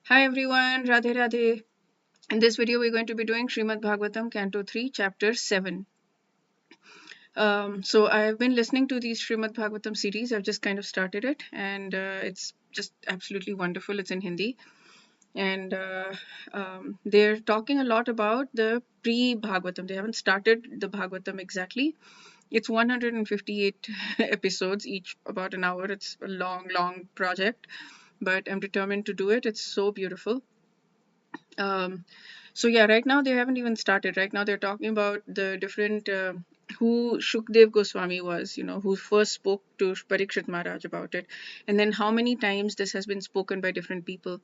Hi everyone, Radhe Radhe. In this video, we're going to be doing Srimad Bhagavatam, Canto 3, Chapter 7. So I've been listening to these Srimad Bhagavatam series. I've just kind of started it, and it's just absolutely wonderful. It's in Hindi, and they're talking a lot about the pre-Bhagavatam. They haven't started the Bhagavatam exactly. It's 158 episodes, each about an hour. It's a long, long project, but I'm determined to do it. It's so beautiful. Um, so yeah, right now they haven't even started. Right now they're talking about the different who Shukdev Goswami was, who first spoke to Parikshit Maharaj about it, and then how many times this has been spoken by different people.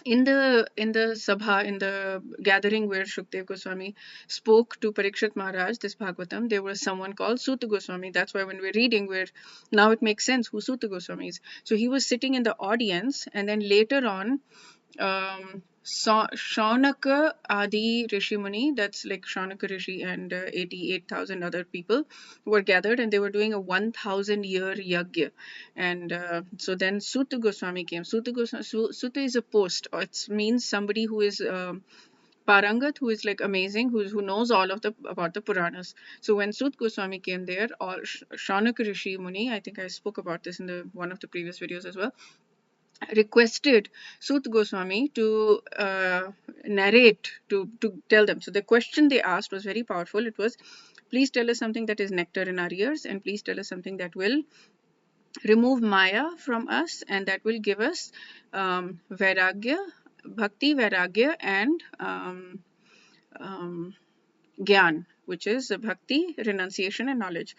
In the sabha, in the gathering where Shukdev Goswami spoke to Parikshit Maharaj this Bhagavatam, there was someone called Suta Goswami. That's why when we're reading, we're now it makes sense who Suta Goswami is. So he was sitting in the audience, and then later on Shaunaka Adi Rishi Muni, that's like Shaunaka Rishi and 88,000 other people were gathered, and they were doing a 1,000-year yagya. And so then Suta Goswami came. Suta is a post. It means somebody who is Parangat, who is like amazing, who knows all of the about the Puranas. So when Sut Goswami came there, or Shaunaka Rishi Muni, I think I spoke about this in the one of the previous videos as well, requested Sut Goswami to narrate, to tell them. So the question they asked was very powerful. It was, please tell us something that is nectar in our ears, and please tell us something that will remove Maya from us, and that will give us Vairagya, Bhakti, Vairagya, and Gyan, which is Bhakti, renunciation, and knowledge.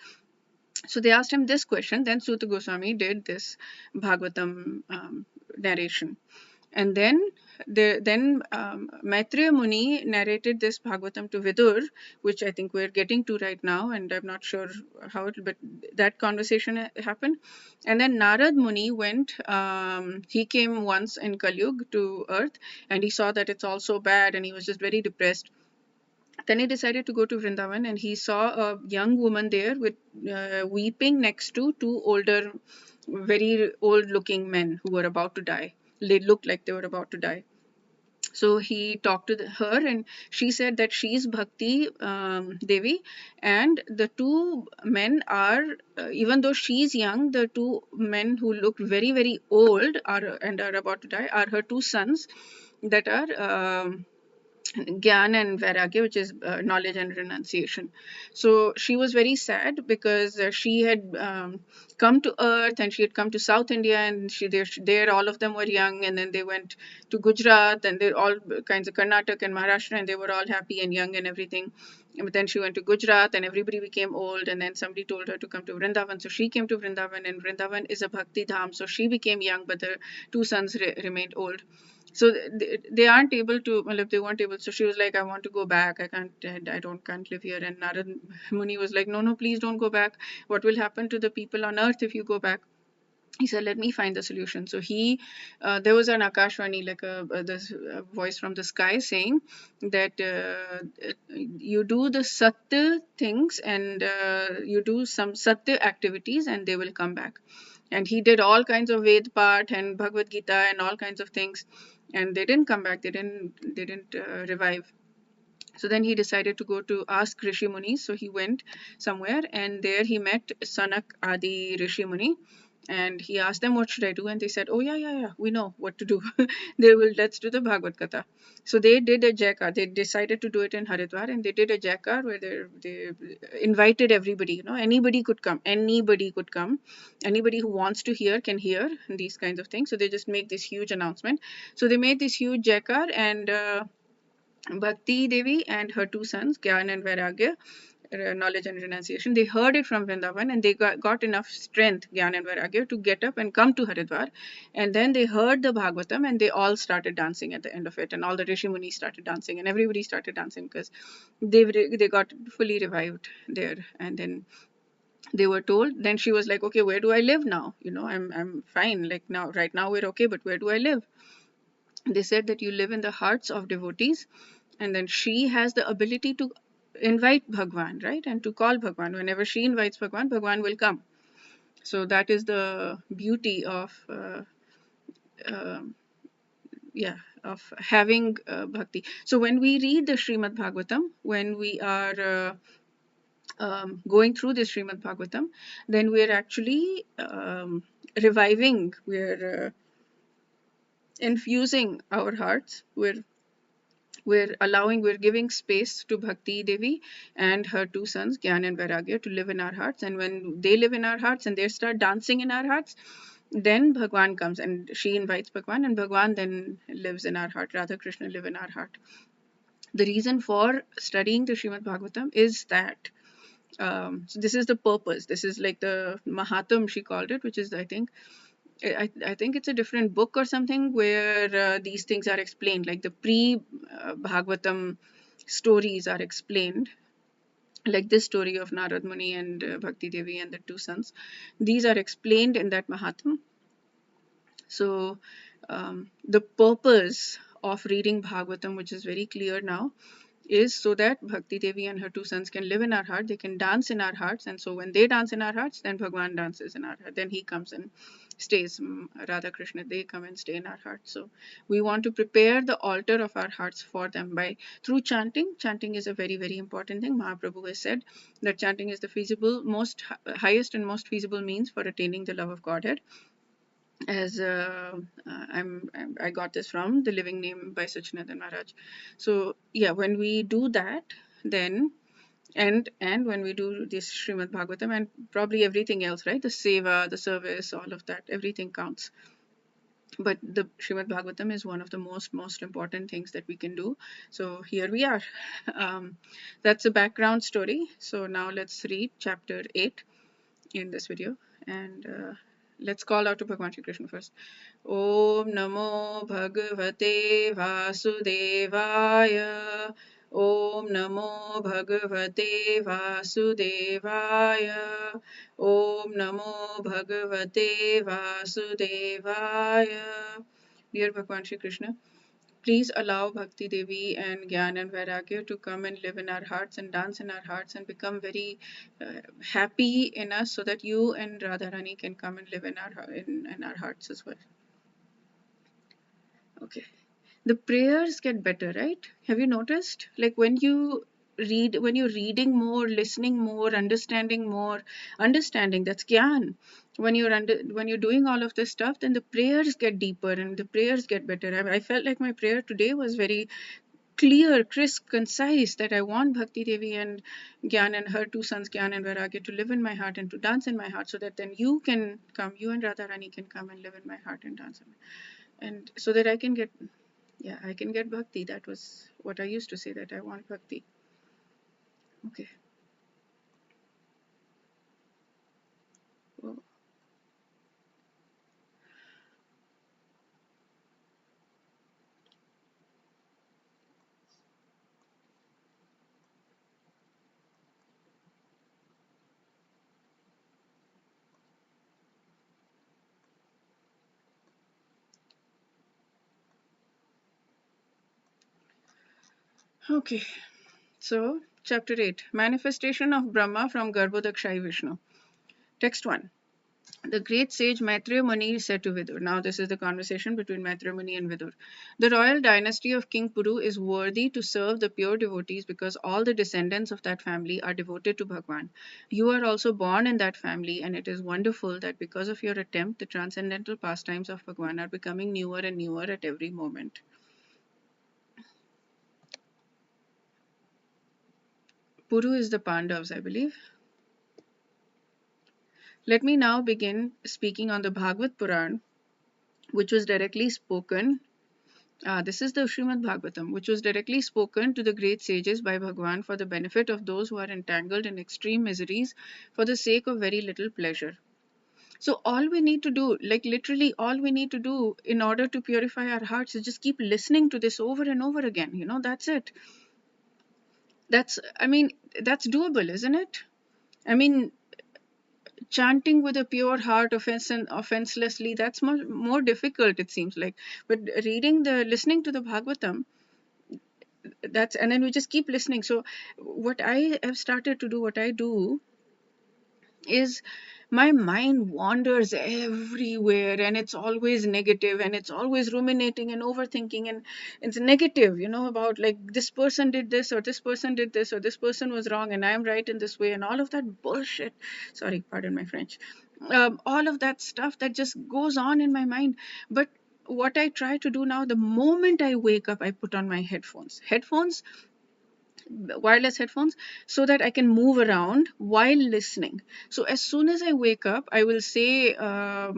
So they asked him this question. Then Suta Goswami did this Bhagavatam narration. And then Maitreya Muni narrated this Bhagavatam to Vidur, which I think we're getting to right now, and I'm not sure how it, but that conversation happened. And then Narad Muni went, he came once in Kalyug to earth, and he saw that it's all so bad, and he was just very depressed. Then he decided to go to Vrindavan, and he saw a young woman there with weeping next to two older, very old looking men who were about to die. They looked like they were about to die. So he talked to her, and she said that she's Bhakti Devi, and the two men are, even though she's young, the two men who look very, very old are about to die are her two sons that are. Gyan and Vairagya, which is knowledge and renunciation. So she was very sad because she had come to Earth, and she had come to South India, and there all of them were young, and then they went to Gujarat, and they're all kinds of Karnataka and Maharashtra, and they were all happy and young and everything. But then she went to Gujarat, and everybody became old, and then somebody told her to come to Vrindavan. So she came to Vrindavan, and Vrindavan is a Bhakti Dham. So she became young, but the two sons remained old. So they aren't able to, well, if they weren't able, so she was like, I want to go back. I can't live here. And Narad Muni was like, no, please don't go back. What will happen to the people on earth if you go back? He said, let me find the solution. So there was an Akashvani, like this voice from the sky saying that you do the Satya things, and you do some Satya activities, and they will come back. And he did all kinds of Ved Path and Bhagavad Gita and all kinds of things, and they didn't come back. They didn't revive. So then he decided to go to ask Rishi Muni. So he went somewhere, and there he met Sanak Adi Rishi Muni, and he asked them, what should I do? And they said, oh yeah, we know what to do. Let's do the Bhagavad Gita. So they did a jaikar. They decided to do it in Haridwar, and they did a jaikar where they invited everybody. Anybody could come. Anybody who wants to hear can hear, these kinds of things. So they just make this huge announcement. So they made this huge jaikar, and Bhakti Devi and her two sons, Gyan and Vairagya, knowledge and renunciation, they heard it from Vrindavan, and they got enough strength, Gyan and Vairagya, to get up and come to Haridwar. And then they heard the Bhagavatam, and they all started dancing at the end of it. And all the Rishi Munis started dancing, and everybody started dancing because they got fully revived there. And then they were told, then she was like, okay, where do I live now? I'm fine. Like now, right now we're okay, but where do I live? They said that you live in the hearts of devotees, and then she has the ability to invite Bhagwan, right? And to call Bhagwan. Whenever she invites Bhagwan, Bhagwan will come. So that is the beauty of uh, yeah, of having bhakti. So when we read the Srimad Bhagavatam, when we are going through this Srimad Bhagavatam, then we're actually reviving, we're infusing our hearts, we're giving space to Bhakti Devi and her two sons, Gyan and Vairagya, to live in our hearts. And when they live in our hearts and they start dancing in our hearts, then Bhagwan comes and she invites Bhagwan, and Bhagwan then lives in our heart. Radha Krishna live in our heart. The reason for studying the Srimad Bhagavatam is that so this is the purpose. This is like the Mahatam, she called it, which is, I think it's a different book or something where these things are explained, like the pre-Bhagavatam stories are explained, like this story of Narad Muni and Bhakti Devi and the two sons. These are explained in that Mahatam. So the purpose of reading Bhagavatam, which is very clear now, is so that Bhakti Devi and her two sons can live in our heart, they can dance in our hearts, and so when they dance in our hearts, then Bhagwan dances in our heart. Then he comes and stays. Radha Krishna, they come and stay in our hearts. So we want to prepare the altar of our hearts for them by through chanting. Chanting is a very, very important thing. Mahaprabhu has said that chanting is the feasible, highest and most feasible means for attaining the love of Godhead. As I got this from the Living Name by Sachinandan Maharaj. So yeah, when we do that, then and when we do this Srimad Bhagavatam and probably everything else, right? The seva, the service, all of that, everything counts. But the Srimad Bhagavatam is one of the most important things that we can do. So here we are. That's a background story. So now let's read chapter 8 in this video, and let's call out to Bhagwan Shri Krishna first. Om Namo Bhagavate Vasudevaya. Om Namo Bhagavate Vasudevaya. Om Namo Bhagavate Vasudevaya. Dear Bhagwan Shri Krishna, please allow Bhakti Devi and Gyan and Vairagya to come and live in our hearts and dance in our hearts and become very happy in us, so that you and Radharani can come and live in our hearts as well. Okay. The prayers get better, right? Have you noticed? Like when you're reading more, listening more, understanding more, understanding, that's Gyan. When you're doing all of this stuff, then the prayers get deeper and the prayers get better. I felt like my prayer today was very clear, crisp, concise, that I want Bhakti Devi and Gyan and her two sons, Gyan and Vairagya, to live in my heart and to dance in my heart, so that then you can come, you and Radharani can come and live in my heart and dance. And so that I can get bhakti. That was what I used to say, that I want bhakti. Okay. Well, okay. So, chapter 8, Manifestation of Brahma from Garbhodakshai Vishnu. Text 1. The great sage Maitreya Muni said to Vidur. Now, this is the conversation between Maitreya Muni and Vidur. The royal dynasty of King Puru is worthy to serve the pure devotees because all the descendants of that family are devoted to Bhagwan. You are also born in that family, and it is wonderful that because of your attempt, the transcendental pastimes of Bhagwan are becoming newer and newer at every moment. Puru is the Pandavas, I believe. Let me now begin speaking on the Bhagavad Puran, which was directly spoken. This is the Srimad Bhagavatam, which was directly spoken to the great sages by Bhagwan for the benefit of those who are entangled in extreme miseries for the sake of very little pleasure. So all we need to do, like literally all we need to do in order to purify our hearts, is just keep listening to this over and over again. That's it. That's doable, isn't it? I mean, chanting with a pure heart, offenselessly, that's much more difficult, it seems like. But listening to the Bhagavatam, and then we just keep listening. So what I have started to do, what I do is my mind wanders everywhere, and it's always negative, and it's always ruminating and overthinking, and it's negative, about like this person did this, or this person did this, or this person was wrong and I'm right in this way, and all of that bullshit. Sorry, pardon my French. All of that stuff that just goes on in my mind. But what I try to do now, the moment I wake up, I put on my headphones, wireless headphones, so that I can move around while listening. So as soon as I wake up, I will say, I'll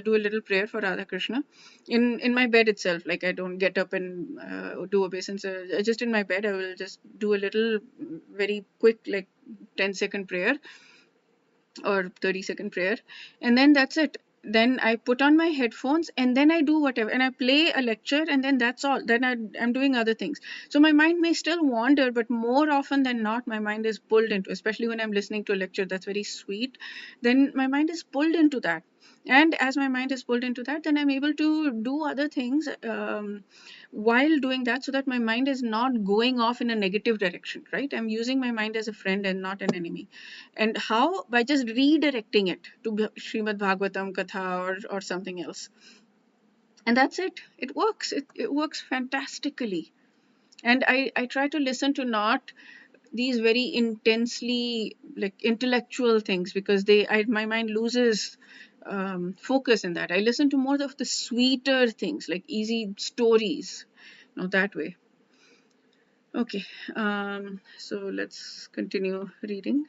do a little prayer for Radha Krishna in my bed itself. Like, I don't get up and do obeisance. Just in my bed, I will just do a little, very quick, like 10-second prayer or 30-second prayer, and then that's it. Then I put on my headphones, and then I do whatever, and I play a lecture, and then that's all. Then I'm doing other things. So my mind may still wander, but more often than not, my mind is pulled into, especially when I'm listening to a lecture that's very sweet, then my mind is pulled into that. And as my mind is pulled into that, then I'm able to do other things while doing that, so that my mind is not going off in a negative direction, right? I'm using my mind as a friend and not an enemy. And how? By just redirecting it to Srimad Bhagavatam Katha, or something else. And that's it. It works. It works fantastically. And I try to listen to not these very intensely like intellectual things, because my mind loses focus in that. I listen to more of the sweeter things, like easy stories, that way. Okay, so let's continue reading.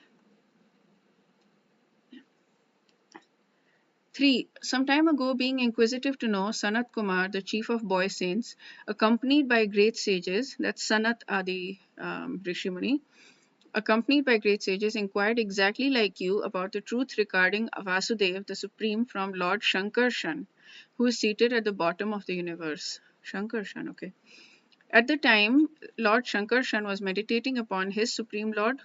3. Some time ago, being inquisitive to know, Sanat Kumar, the chief of boy saints, accompanied by great sages, that's Sanat Adi Rishimuni, accompanied by great sages, inquired exactly like you about the truth regarding Vasudev, the supreme, from Lord Shankarshan, who is seated at the bottom of the universe. Shankarshan, okay. At the time, Lord Shankarshan was meditating upon his supreme Lord,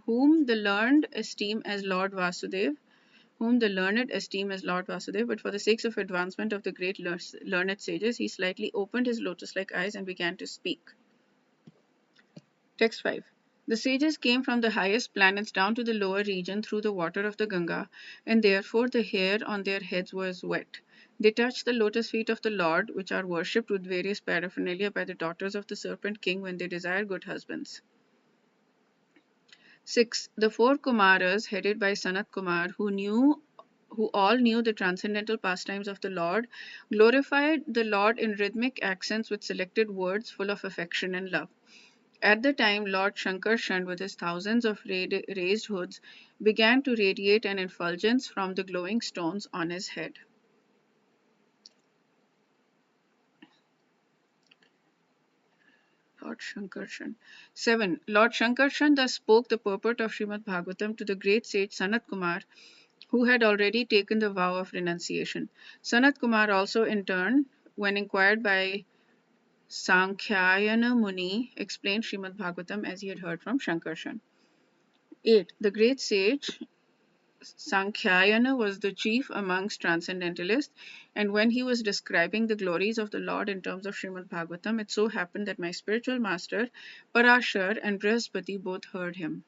whom the learned esteem as Lord Vasudev, but for the sake of advancement of the great learned sages, he slightly opened his lotus-like eyes and began to speak. Text 5. The sages came from the highest planets down to the lower region through the water of the Ganga, and therefore the hair on their heads was wet. They touched the lotus feet of the Lord, which are worshipped with various paraphernalia by the daughters of the serpent king when they desire good husbands. 6. The four Kumaras, headed by Sanat Kumar, who all knew the transcendental pastimes of the Lord, glorified the Lord in rhythmic accents with selected words full of affection and love. At the time, Lord Shankarshan, with his thousands of raised hoods, began to radiate an effulgence from the glowing stones on his head. Lord Shankarshan. 7. Lord Shankarshan thus spoke the purport of Srimad Bhagavatam to the great sage Sanat Kumar, who had already taken the vow of renunciation. Sanat Kumar also, in turn, when inquired by Sankhyayana Muni, explained Srimad Bhagavatam as he had heard from Shankarshan. 8. The great sage Sankhyayana was the chief amongst transcendentalists, and when he was describing the glories of the Lord in terms of Srimad Bhagavatam, it so happened that my spiritual master Parashar and Brihaspati both heard him.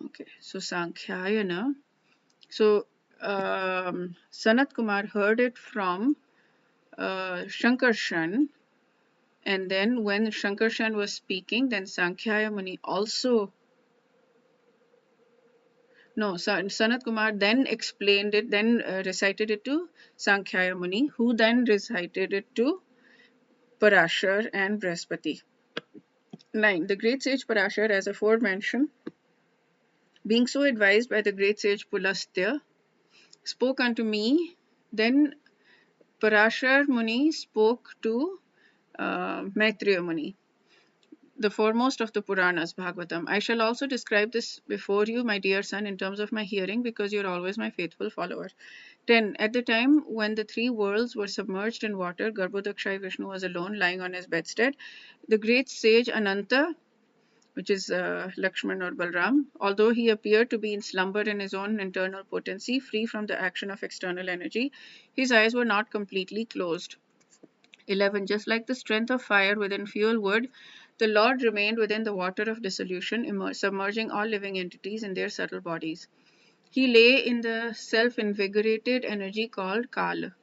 Okay, so Sankhyayana. So Sanat Kumar heard it from Shankarshan, and then when Shankarshan was speaking, then Sankhya Muni also. No, Sanat Kumar then explained it, then recited it to Sankhya Muni, who then recited it to Parashar and Brihaspati. 9. The great sage Parashar, as aforementioned, being so advised by the great sage Pulastya, spoke unto me. Then Parashar Muni spoke to Maitreya Muni, the foremost of the Puranas, Bhagavatam. I shall also describe this before you, my dear son, in terms of my hearing, because you are always my faithful follower. 10. At the time when the three worlds were submerged in water, Garbhodakshai Vishnu was alone, lying on his bedstead. The great sage Ananta, which is Lakshman or Balram, although he appeared to be in slumber in his own internal potency, free from the action of external energy, his eyes were not completely closed. 11. Just like the strength of fire within fuel wood The Lord remained within the water of dissolution, submerging all living entities in their subtle bodies. He lay in the self-invigorated energy called Kala.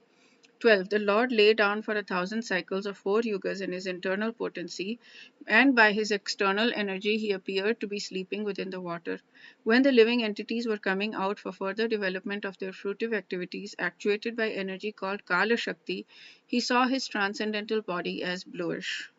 12. The Lord lay down for 1,000 cycles of 4 yugas in his internal potency, and by his external energy he appeared to be sleeping within the water. When the living entities were coming out for further development of their fruitive activities, actuated by energy called Kala Shakti, he saw his transcendental body as bluish.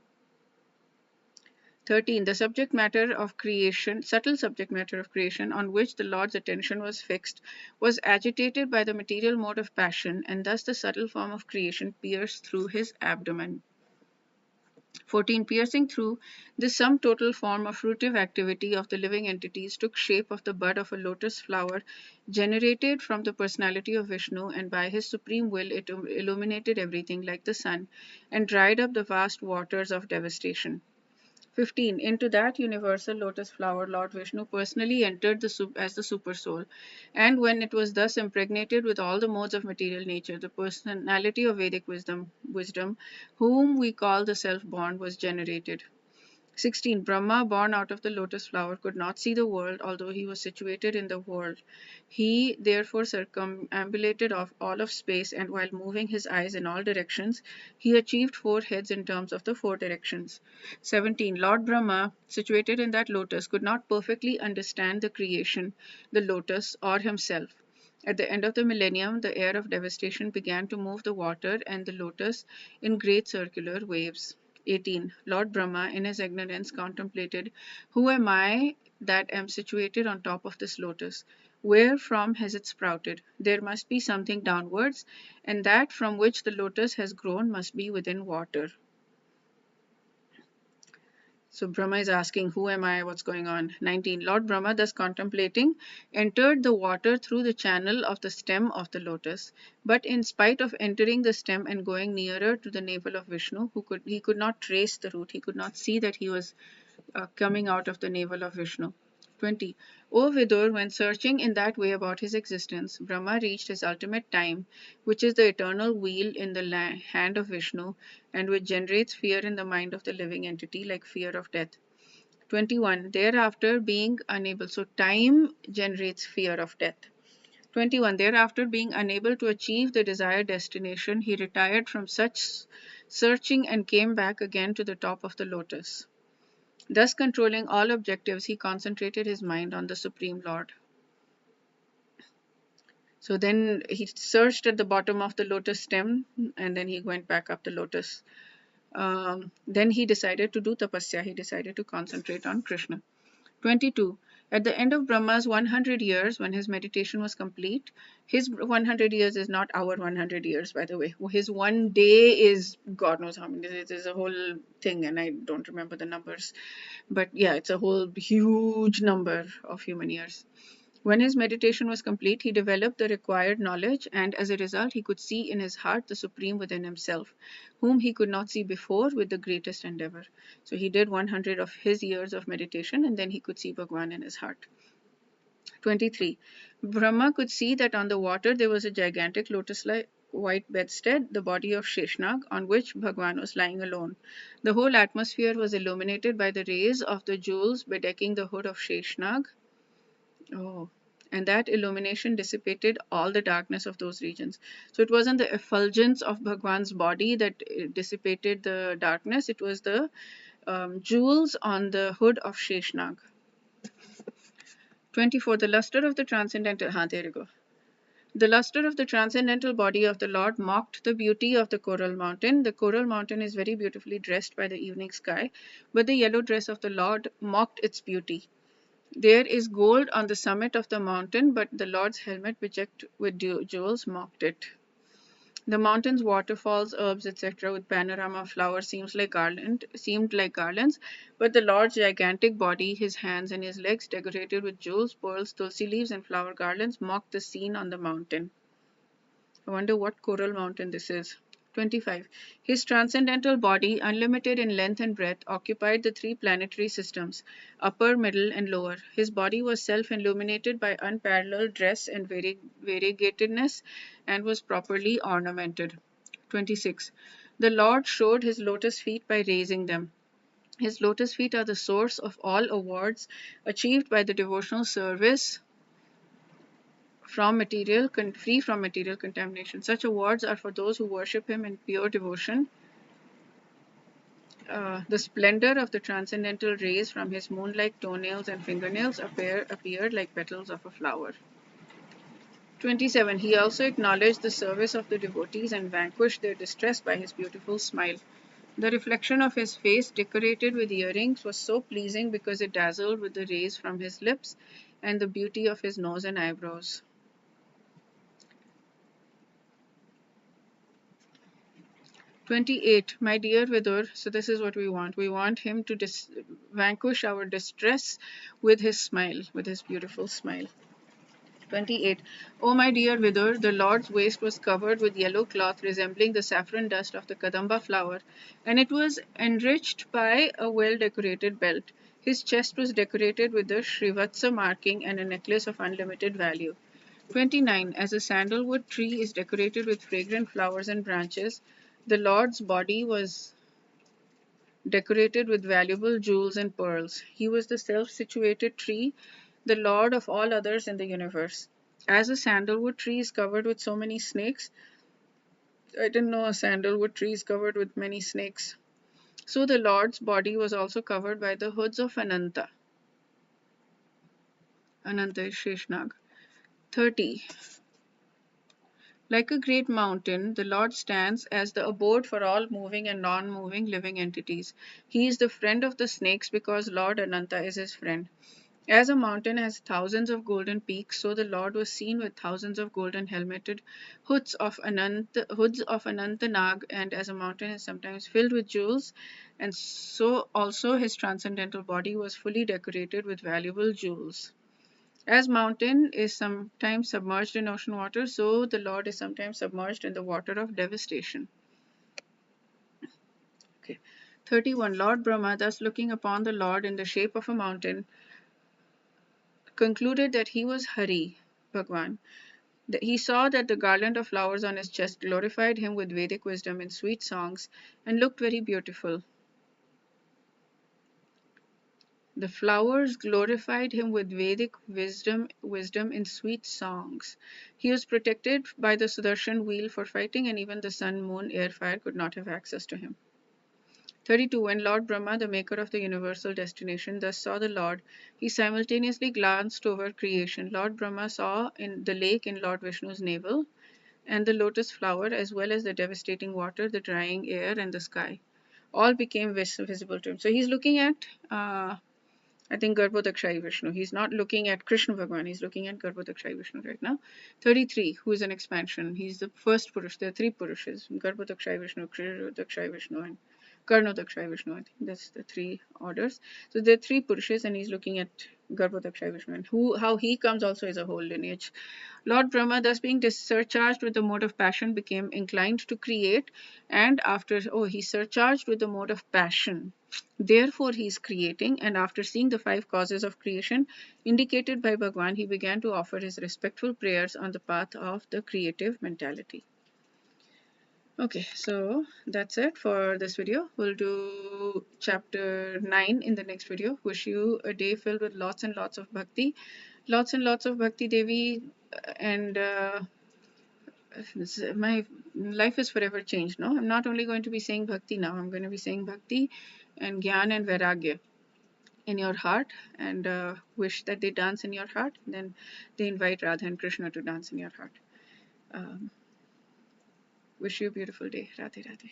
13. The subject matter of creation, subtle subject matter of creation, on which the Lord's attention was fixed, was agitated by the material mode of passion, and thus the subtle form of creation pierced through his abdomen. 14. Piercing through, the sum total form of fruitive activity of the living entities took shape of the bud of a lotus flower generated from the personality of Vishnu, and by his supreme will it illuminated everything like the sun and dried up the vast waters of devastation. 15. Into that universal lotus flower, Lord Vishnu personally entered as the Supersoul, and when it was thus impregnated with all the modes of material nature, the personality of Vedic wisdom, whom we call the Self-born, was generated. 16. Brahma, born out of the lotus flower, could not see the world, although he was situated in the world. He therefore circumambulated all of space, and while moving his eyes in all directions, he achieved 4 heads in terms of the 4 directions. 17. Lord Brahma, situated in that lotus, could not perfectly understand the creation, the lotus, or himself. At the end of the millennium, the air of devastation began to move the water and the lotus in great circular waves. 18. Lord Brahma, in his ignorance, contemplated, who am I that am situated on top of this lotus? Where from has it sprouted? There must be something downwards, and that from which the lotus has grown must be within water. So Brahma is asking, who am I? What's going on? 19. Lord Brahma, thus contemplating, entered the water through the channel of the stem of the lotus. But in spite of entering the stem and going nearer to the navel of Vishnu, he could not trace the route. He could not see that he was coming out of the navel of Vishnu. 20. O Vidur, when searching in that way about his existence, Brahma reached his ultimate time, which is the eternal wheel in the hand of Vishnu, and which generates fear in the mind of the living entity, like fear of death. 21. Thereafter, being unable, so time generates fear of death. 21. Thereafter, being unable to achieve the desired destination, he retired from such searching and came back again to the top of the lotus. Thus controlling all objectives, he concentrated his mind on the Supreme Lord. So then he searched at the bottom of the lotus stem, and then he went back up the lotus. Then he decided to do tapasya. He decided to concentrate on Krishna. 22. At the end of Brahma's 100 years, when his meditation was complete, his 100 years is not our 100 years, by the way. His one day is God knows how many. It is a whole thing, and I don't remember the numbers. But yeah, it's a whole huge number of human years. When his meditation was complete, he developed the required knowledge, and as a result, he could see in his heart the Supreme within himself, whom he could not see before with the greatest endeavor. So he did 100 of his years of meditation, and then he could see Bhagwan in his heart. 23. Brahma could see that on the water there was a gigantic lotus-like white bedstead, the body of Sheshnag, on which Bhagwan was lying alone. The whole atmosphere was illuminated by the rays of the jewels bedecking the hood of Sheshnag. Oh, and that illumination dissipated all the darkness of those regions. So it wasn't the effulgence of Bhagwan's body that dissipated the darkness, it was the jewels on the hood of Sheshnag. 24. The luster of the transcendental. There you go. The luster of the transcendental body of the Lord mocked the beauty of the coral mountain. The coral mountain is very beautifully dressed by the evening sky, but the yellow dress of the Lord mocked its beauty. There is gold on the summit of the mountain, but the Lord's helmet, bedecked with jewels, mocked it. The mountains, waterfalls, herbs, etc., with panorama of flowers seemed like garlands, but the Lord's gigantic body, his hands and his legs decorated with jewels, pearls, tulsi leaves, and flower garlands, mocked the scene on the mountain. I wonder what coral mountain this is. 25. His transcendental body, unlimited in length and breadth, occupied the 3 planetary systems, upper, middle, and lower. His body was self-illuminated by unparalleled dress and variegatedness, and was properly ornamented. 26. The Lord showed his lotus feet by raising them. His lotus feet are the source of all awards achieved by the devotional service free from material contamination. Such awards are for those who worship him in pure devotion. The splendor of the transcendental rays from his moon-like toenails and fingernails appeared like petals of a flower. 27. He also acknowledged the service of the devotees and vanquished their distress by his beautiful smile. The reflection of his face, decorated with earrings, was so pleasing because it dazzled with the rays from his lips and the beauty of his nose and eyebrows. 28. My dear Vidur, so this is what we want. We want him to vanquish our distress with his smile, with his beautiful smile. 28. O my dear Vidur, the Lord's waist was covered with yellow cloth resembling the saffron dust of the Kadamba flower, and it was enriched by a well-decorated belt. His chest was decorated with the Srivatsa marking and a necklace of unlimited value. 29. As a sandalwood tree is decorated with fragrant flowers and branches, the Lord's body was decorated with valuable jewels and pearls. He was the self-situated tree, the lord of all others in the universe. As a sandalwood tree is covered with so many snakes, I didn't know a sandalwood tree is covered with many snakes. So the Lord's body was also covered by the hoods of Ananta. Ananta is Sheshnag. 30. Like a great mountain, the Lord stands as the abode for all moving and non-moving living entities. He is the friend of the snakes because Lord Ananta is his friend. As a mountain has thousands of golden peaks, so the Lord was seen with thousands of golden helmeted hoods of Ananta Nag, and as a mountain is sometimes filled with jewels, and so also his transcendental body was fully decorated with valuable jewels. As mountain is sometimes submerged in ocean water, so the Lord is sometimes submerged in the water of devastation. Okay. 31. Lord Brahma, thus looking upon the Lord in the shape of a mountain, concluded that he was Hari, Bhagwan. He saw that the garland of flowers on his chest glorified him with Vedic wisdom in sweet songs and looked very beautiful. The flowers glorified him with Vedic wisdom in sweet songs. He was protected by the Sudarshan wheel for fighting, and even the sun, moon, air, fire could not have access to him. 32. When Lord Brahma, the maker of the universal destination, thus saw the Lord, he simultaneously glanced over creation. Lord Brahma saw in the lake in Lord Vishnu's navel, and the lotus flower, as well as the devastating water, the drying air, and the sky. All became visible to him. So he's looking at I think Garbhodakshayi Vishnu. He's not looking at Krishna Bhagwan, he's looking at Garbhodakshayi Vishnu right now. 33, who is an expansion. He's the first Purush. There are three Purushes, Garbhodakshayi Vishnu, Krishna Vishnu, and Karnodakshayi Vishnu. I think that's the three orders. So there are three Purushes, and he's looking at Garbhodakshayi Vishnu, and how he comes also is a whole lineage. Lord Brahma, thus being surcharged with the mode of passion, became inclined to create, and he's surcharged with the mode of passion. Therefore, he is creating, and after seeing the five causes of creation indicated by Bhagwan, he began to offer his respectful prayers on the path of the creative mentality. Okay, so that's it for this video. We'll do chapter 9 in the next video. Wish you a day filled with lots and lots of bhakti. Lots and lots of bhakti Devi, and my life is forever changed. No, I'm not only going to be saying bhakti now, I'm going to be saying bhakti and gyan and vairagya in your heart, and wish that they dance in your heart. Then they invite Radha and Krishna to dance in your heart. Wish you a beautiful day. Radhe Radhe.